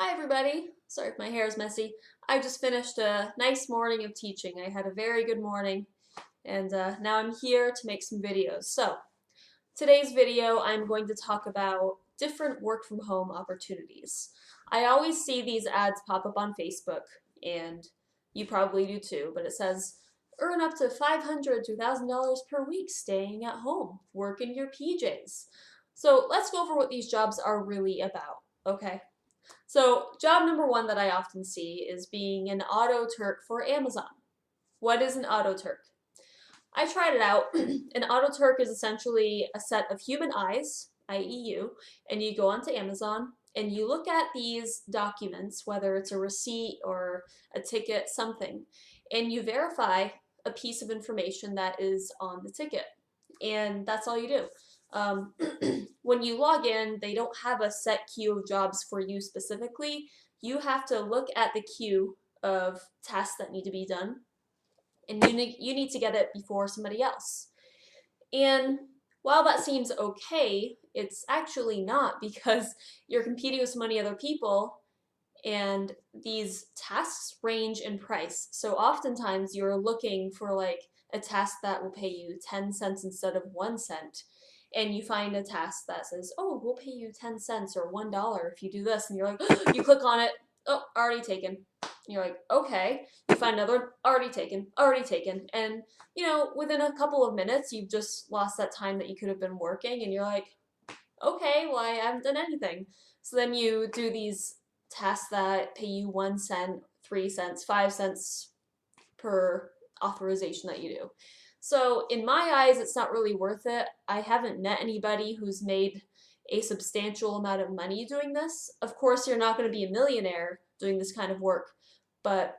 Hi everybody. Sorry if my hair is messy. I just finished a nice morning of teaching. I had a very good morning and now I'm here to make some videos. So today's video I'm going to talk about different work from home opportunities. I always see these ads pop up on Facebook and you probably do too, but it says earn up to $500 to $1,000 per week staying at home, work in your PJs. So let's go over what these jobs are really about, okay? So job number one that I often see is being an auto-turk for Amazon. What is an auto-turk? I tried it out. An auto-turk is essentially a set of human eyes, i.e. you, and you go onto Amazon and you look at these documents, whether it's a receipt or a ticket, something, and you verify a piece of information that is on the ticket. And that's all you do. Um, when you log in, they don't have a set queue of jobs for you specifically. You have to look at the queue of tasks that need to be done, and you need to get it before somebody else. And while that seems okay, it's actually not because you're competing with so many other people and these tasks range in price. So oftentimes you're looking for like a task that will pay you 10 cents instead of 1 cent. And you find a task that says, oh, we'll pay you 10 cents or $1 if you do this. And you're like, you click on it, oh, already taken. And you're like, okay. You find another, already taken, already taken. And, within a couple of minutes, you've just lost that time that you could have been working. And you're like, okay, well, I haven't done anything. So then you do these tasks that pay you 1 cent, 3 cents, 5 cents per authorization that you do. So in my eyes, it's not really worth it. I haven't met anybody who's made a substantial amount of money doing this. Of course, you're not going to be a millionaire doing this kind of work, but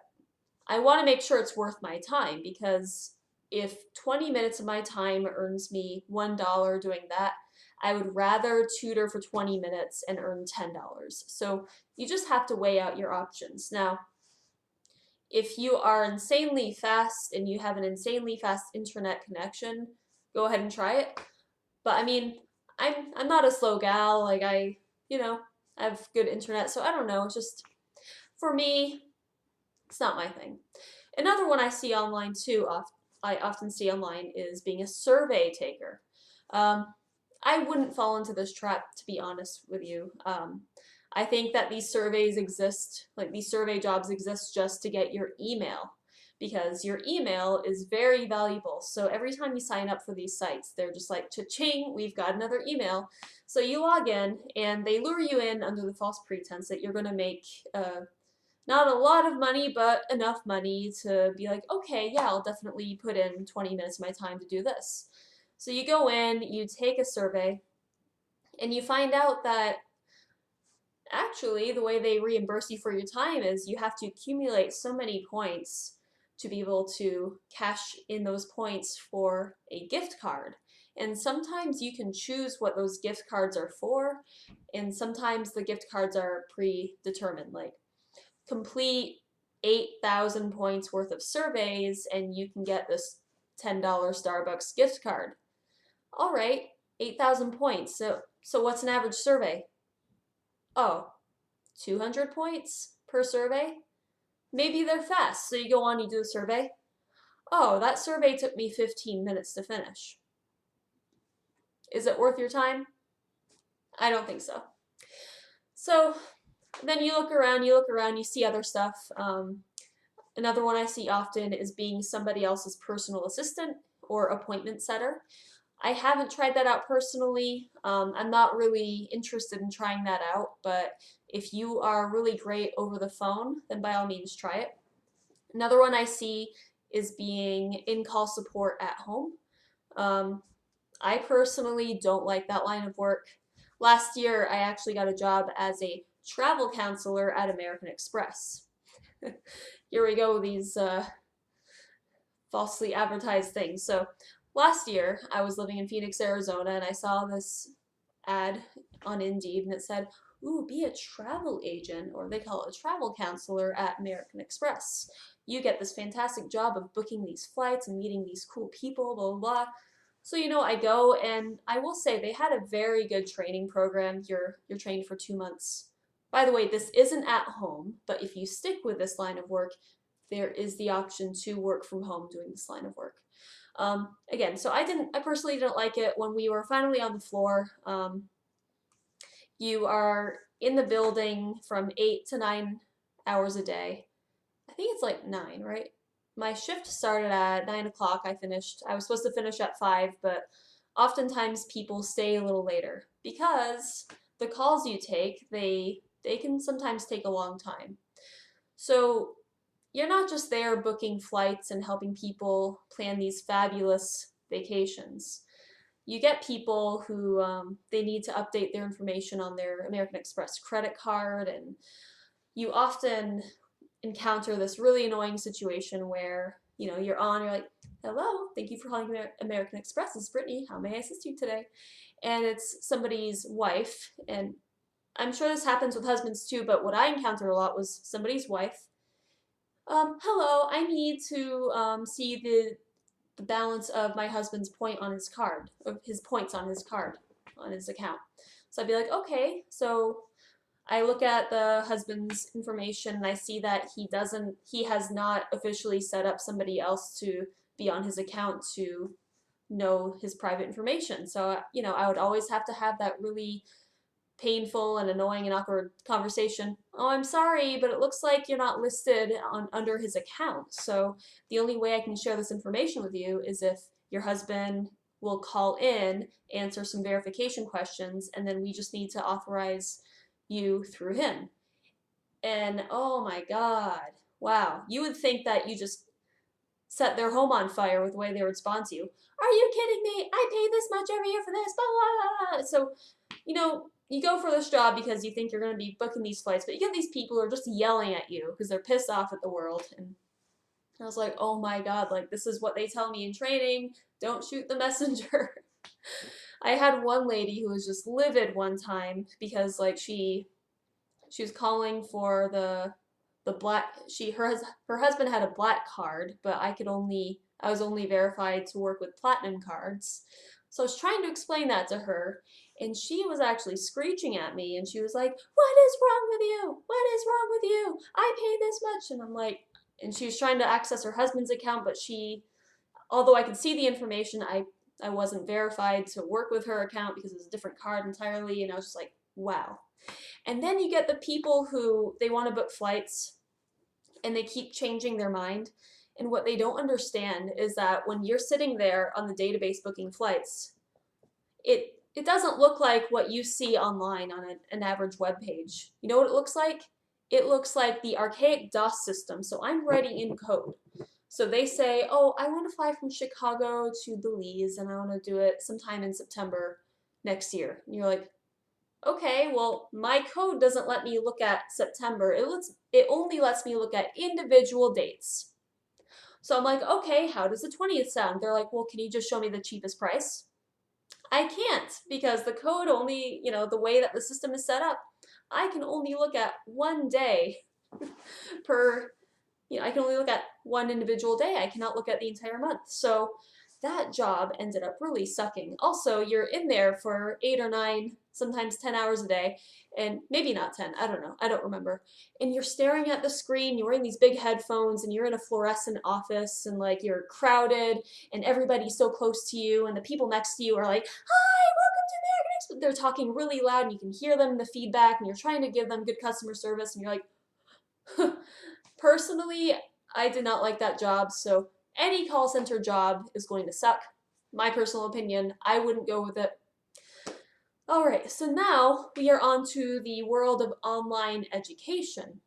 I want to make sure it's worth my time because if 20 minutes of my time earns me $1 doing that, I would rather tutor for 20 minutes and earn $10. So you just have to weigh out your options. Now, if you are insanely fast and you have an insanely fast internet connection, go ahead and try it. But I mean, I'm not a slow gal. Like I have good internet, so I don't know. It's just for me, it's not my thing. Another one I see online too, I often see online is being a survey taker. Um, I wouldn't fall into this trap, to be honest with you. I think that these surveys exist, like these survey jobs exist just to get your email because your email is very valuable. So every time you sign up for these sites, they're just like, cha-ching, we've got another email. So you log in and they lure you in under the false pretense that you're going to make not a lot of money, but enough money to be like, okay, yeah, I'll definitely put in 20 minutes of my time to do this. So you go in, you take a survey, and you find out that actually the way they reimburse you for your time is you have to accumulate so many points to be able to cash in those points for a gift card. And sometimes you can choose what those gift cards are for, and sometimes the gift cards are predetermined, like complete 8,000 points worth of surveys and you can get this $10 Starbucks gift card. All right, 8,000 points. So what's an average survey? Oh, 200 points per survey? Maybe they're fast, so you go on, you do the survey. Oh, that survey took me 15 minutes to finish. Is it worth your time? I don't think so. So then you look around, you see other stuff. Another one I see often is being somebody else's personal assistant or appointment setter. I haven't tried that out personally. I'm not really interested in trying that out, but if you are really great over the phone, then by all means try it. Another one I see is being in-call support at home. I personally don't like that line of work. Last year, I actually got a job as a travel counselor at American Express. Here we go, these falsely advertised things. So last year, I was living in Phoenix, Arizona, and I saw this ad on Indeed, and it said, ooh, be a travel agent, or they call it a travel counselor at American Express. You get this fantastic job of booking these flights and meeting these cool people, blah, blah, blah. So, I go, and I will say they had a very good training program. You're trained for 2 months By the way, this isn't at home, but if you stick with this line of work, there is the option to work from home doing this line of work. Again, so I personally didn't like it. When we were finally on the floor, you are in the building from 8 to 9 hours a day. I think it's like 9, right? My shift started at 9 o'clock. I was supposed to finish at 5, but oftentimes people stay a little later because the calls you take, they can sometimes take a long time. So you're not just there booking flights and helping people plan these fabulous vacations. You get people who they need to update their information on their American Express credit card, and you often encounter this really annoying situation where you're like, hello, thank you for calling American Express, this is Brittany, how may I assist you today? And it's somebody's wife, and I'm sure this happens with husbands too, but what I encountered a lot was somebody's wife. Hello, I need to see the balance of my husband's point on his card, of his points on his card, on his account. So I'd be like, okay, so I look at the husband's information and I see that he has not officially set up somebody else to be on his account to know his private information. So, I would always have to have that really painful and annoying and awkward conversation. Oh, I'm sorry, but it looks like you're not listed under his account. So the only way I can share this information with you is if your husband will call in, answer some verification questions, and then we just need to authorize you through him. And oh my God, wow, you would think that you just set their home on fire with the way they respond to you. Are you kidding me? I pay this much every year for this, blah, blah, blah. So, you go for this job because you think you're going to be booking these flights, but you get these people who are just yelling at you because they're pissed off at the world. And I was like, oh my God, like this is what they tell me in training. Don't shoot the messenger. I had one lady who was just livid one time because like she was calling for the black her husband had a black card, but I was only verified to work with platinum cards. So I was trying to explain that to her, and she was actually screeching at me, and she was like, "What is wrong with you? What is wrong with you? I pay this much." And I'm like, and she was trying to access her husband's account, but although I could see the information, I wasn't verified to work with her account because it was a different card entirely, and I was just like, wow. And then you get the people who they want to book flights and they keep changing their mind. And what they don't understand is that when you're sitting there on the database booking flights, it doesn't look like what you see online on an average web page. You know what it looks like? It looks like the archaic DOS system. So I'm writing in code. So they say, oh, I want to fly from Chicago to Belize and I want to do it sometime in September next year. And you're like, okay, well, my code doesn't let me look at September. It only lets me look at individual dates. So I'm like, okay, how does the 20th sound? They're like, well, can you just show me the cheapest price? I can't because the code only, the way that the system is set up, I can only look at one day per, I can only look at one individual day. I cannot look at the entire month. So that job ended up really sucking. Also, you're in there for 8 or 9, sometimes 10 hours a day, and maybe not 10, I don't know, I don't remember. And you're staring at the screen, you're wearing these big headphones, and you're in a fluorescent office, and like you're crowded, and everybody's so close to you, and the people next to you are like, hi, welcome to American Express. They're talking really loud, and you can hear them in the feedback, and you're trying to give them good customer service, and you're like, personally, I did not like that job, so any call center job is going to suck. My personal opinion, I wouldn't go with it. Alright, so now we are on to the world of online education.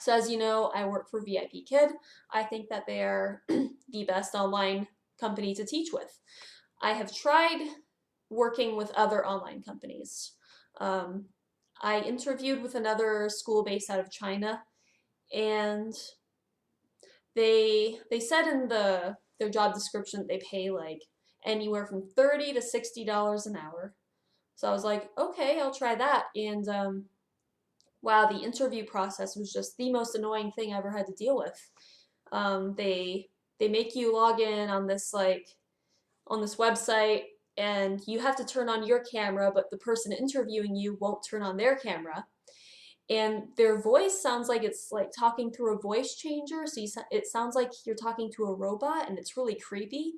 So as you know, I work for VIP Kid. I think that they are the best online company to teach with. I have tried working with other online companies. I interviewed with another school based out of China, and they said in their job description that they pay like anywhere from $30 to $60 an hour. So I was like, okay, I'll try that. And wow, the interview process was just the most annoying thing I ever had to deal with. They make you log in on this website, and you have to turn on your camera, but the person interviewing you won't turn on their camera. and their voice sounds like it's like talking through a voice changer. So it sounds like you're talking to a robot, and it's really creepy.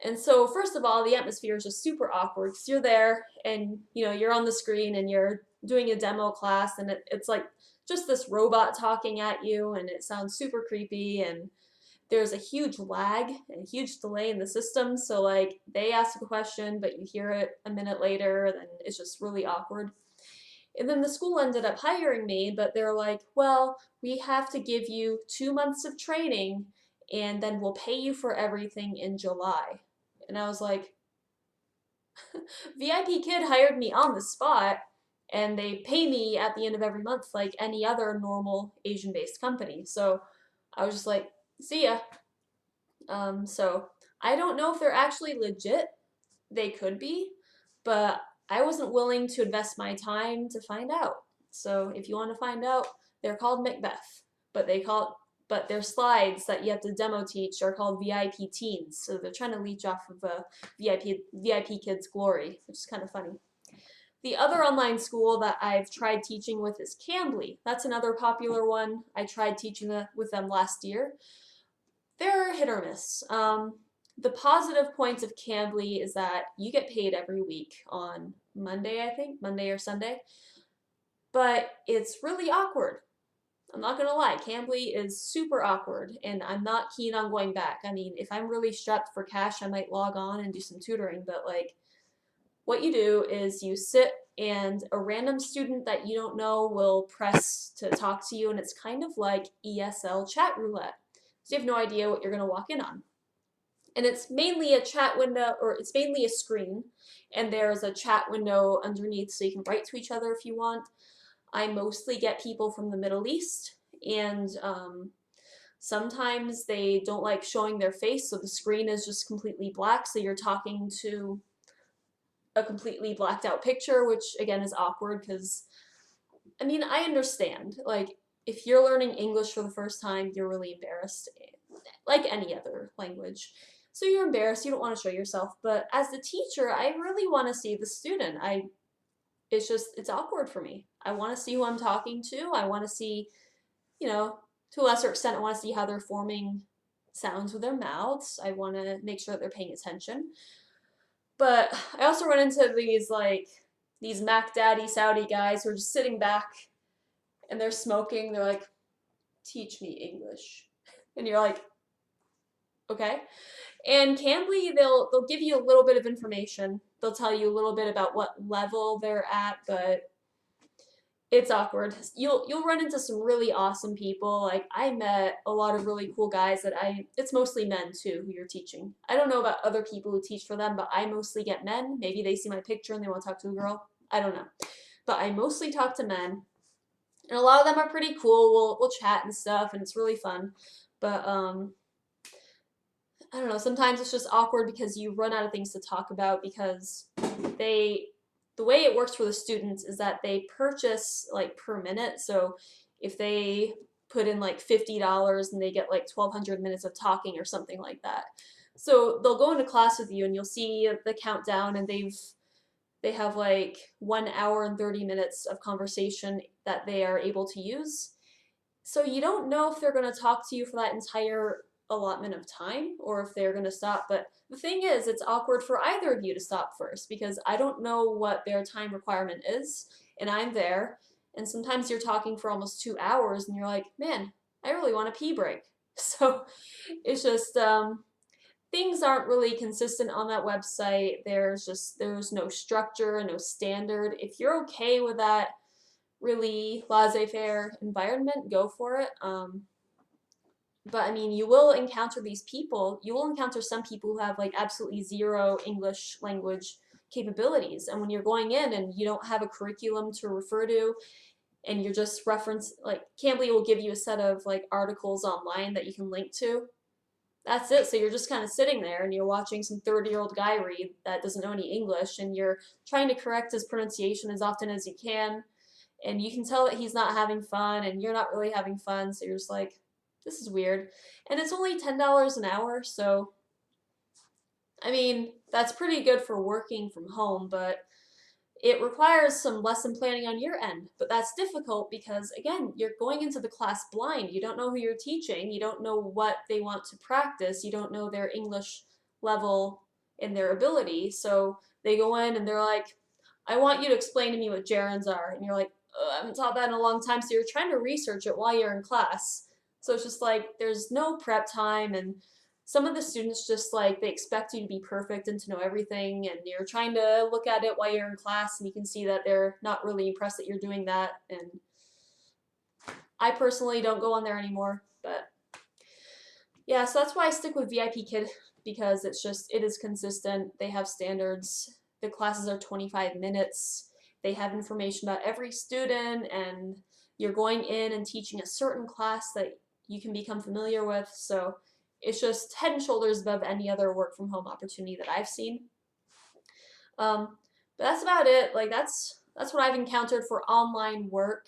And so, first of all, the atmosphere is just super awkward because you're there and you're on the screen and you're doing a demo class, and it's like just this robot talking at you, and it sounds super creepy. And there's a huge lag and a huge delay in the system. So, like, they ask a question, but you hear it a minute later, then it's just really awkward. And then the school ended up hiring me, but they're like, well, we have to give you 2 months of training and then we'll pay you for everything in July. And I was like, VIP Kid hired me on the spot and they pay me at the end of every month like any other normal Asian based company. So I was just like, see ya. So I don't know if they're actually legit. They could be, but I wasn't willing to invest my time to find out. So if you want to find out, they're called Macbeth, but but their slides that you have to demo teach are called VIP Teens. So they're trying to leech off of a VIP Kids glory, which is kind of funny. The other online school that I've tried teaching with is Cambly. That's another popular one. I tried teaching with them last year. They're hit or miss. The positive points of Cambly is that you get paid every week on Monday, I think, Monday or Sunday. But it's really awkward. I'm not gonna lie, Cambly is super awkward, and I'm not keen on going back. I mean, if I'm really strapped for cash, I might log on and do some tutoring, but like, what you do is you sit and a random student that you don't know will press to talk to you, and it's kind of like ESL chat roulette. So you have no idea what you're gonna walk in on. And it's mainly a chat window, or it's mainly a screen, and there's a chat window underneath so you can write to each other if you want. I mostly get people from the Middle East, and sometimes they don't like showing their face, so the screen is just completely black, so you're talking to a completely blacked out picture, which again is awkward because, I mean, I understand. Like, if you're learning English for the first time, you're really embarrassed, like any other language. So you're embarrassed, you don't want to show yourself, but as the teacher, I really want to see the student. It's awkward for me. I want to see who I'm talking to. I want to see, to a lesser extent, I want to see how they're forming sounds with their mouths. I want to make sure that they're paying attention. But I also run into these Mac Daddy Saudi guys who are just sitting back and they're smoking. They're like, teach me English. And you're like, okay. And Cambly, they'll give you a little bit of information. They'll tell you a little bit about what level they're at, but it's awkward. You'll run into some really awesome people. Like, I met a lot of really cool guys it's mostly men too who you're teaching. I don't know about other people who teach for them, but I mostly get men. Maybe they see my picture and they want to talk to a girl. I don't know. But I mostly talk to men. And a lot of them are pretty cool. We'll chat and stuff, and it's really fun. But I don't know, sometimes it's just awkward because you run out of things to talk about because the way it works for the students is that they purchase like per minute. So if they put in like $50 and they get like 1,200 minutes of talking or something like that. So they'll go into class with you and you'll see the countdown, and they have like 1 hour and 30 minutes of conversation that they are able to use. So you don't know if they're going to talk to you for that entire allotment of time or if they're going to stop. But the thing is, it's awkward for either of you to stop first because I don't know what their time requirement is, and I'm there. And sometimes you're talking for almost 2 hours and you're like, man, I really want a pee break. So it's just, things aren't really consistent on that website. There's no structure, no standard. If you're okay with that really laissez-faire environment, go for it. But I mean, you will encounter these people. You will encounter some people who have like absolutely zero English language capabilities. And when you're going in and you don't have a curriculum to refer to, and you're just like Cambly will give you a set of like articles online that you can link to. That's it. So you're just kind of sitting there and you're watching some 30-year-old guy read that doesn't know any English, and you're trying to correct his pronunciation as often as you can. And you can tell that he's not having fun and you're not really having fun. So you're just like, this is weird. And it's only $10 an hour. So, I mean, that's pretty good for working from home, but it requires some lesson planning on your end, but that's difficult because, again, you're going into the class blind. You don't know who you're teaching. You don't know what they want to practice. You don't know their English level and their ability. So they go in and they're like, I want you to explain to me what gerunds are. And you're like, I haven't taught that in a long time. So you're trying to research it while you're in class. So it's just like there's no prep time, and some of the students just like they expect you to be perfect and to know everything, and you're trying to look at it while you're in class and you can see that they're not really impressed that you're doing that. And I personally don't go on there anymore, but yeah, so that's why I stick with VIP Kid, because it is consistent. They have standards. The classes are 25 minutes. They have information about every student, and you're going in and teaching a certain class that you can become familiar with. So it's just head and shoulders above any other work from home opportunity that I've seen. But that's about it. Like that's what I've encountered for online work.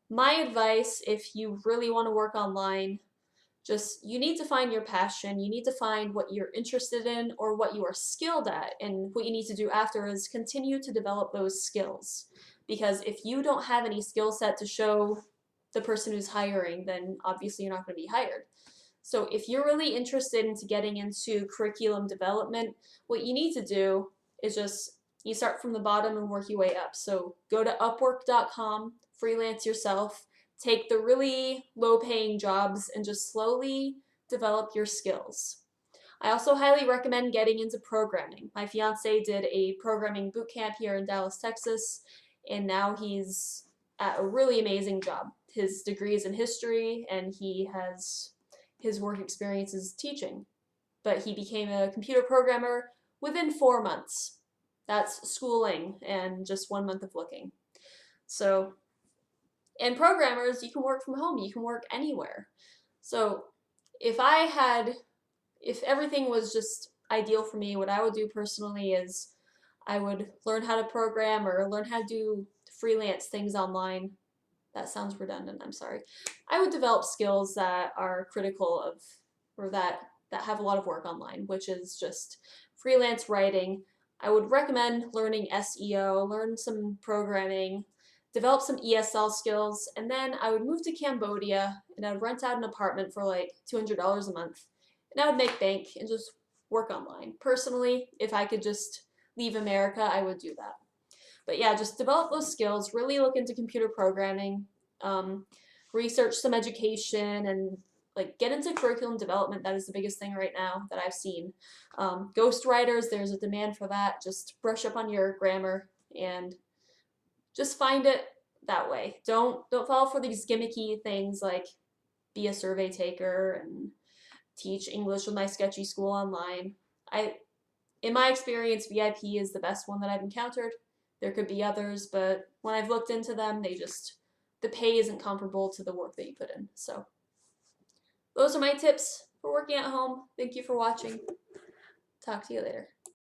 My advice, if you really want to work online, just you need to find your passion. You need to find what you're interested in or what you are skilled at. And what you need to do after is continue to develop those skills. Because if you don't have any skill set to show the person who's hiring, then obviously you're not going to be hired. So if you're really interested into getting into curriculum development, what you need to do is just you start from the bottom and work your way up. So go to upwork.com, freelance yourself, take the really low paying jobs and just slowly develop your skills. I also highly recommend getting into programming. My fiance did a programming boot camp here in Dallas, Texas, and now he's at a really amazing job. His degree is in history, and he has his work experience is teaching. But he became a computer programmer within 4 months. That's schooling and just 1 month of looking. So, and programmers, you can work from home. You can work anywhere. So if everything was just ideal for me, what I would do personally is I would learn how to program or learn how to do freelance things online. That sounds redundant, I'm sorry. I would develop skills that are critical of, or that have a lot of work online, which is just freelance writing. I would recommend learning SEO, learn some programming, develop some ESL skills, and then I would move to Cambodia and I would rent out an apartment for like $200 a month. And I would make bank and just work online. Personally, if I could just leave America, I would do that. But yeah, just develop those skills, really look into computer programming, research some education, and like get into curriculum development. That is the biggest thing right now that I've seen. Ghostwriters, there's a demand for that. Just brush up on your grammar and just find it that way. Don't fall for these gimmicky things like be a survey taker and teach English with my sketchy school online. In my experience, VIP is the best one that I've encountered. There could be others, but when I've looked into them, the pay isn't comparable to the work that you put in. So those are my tips for working at home. Thank you for watching. Talk to you later.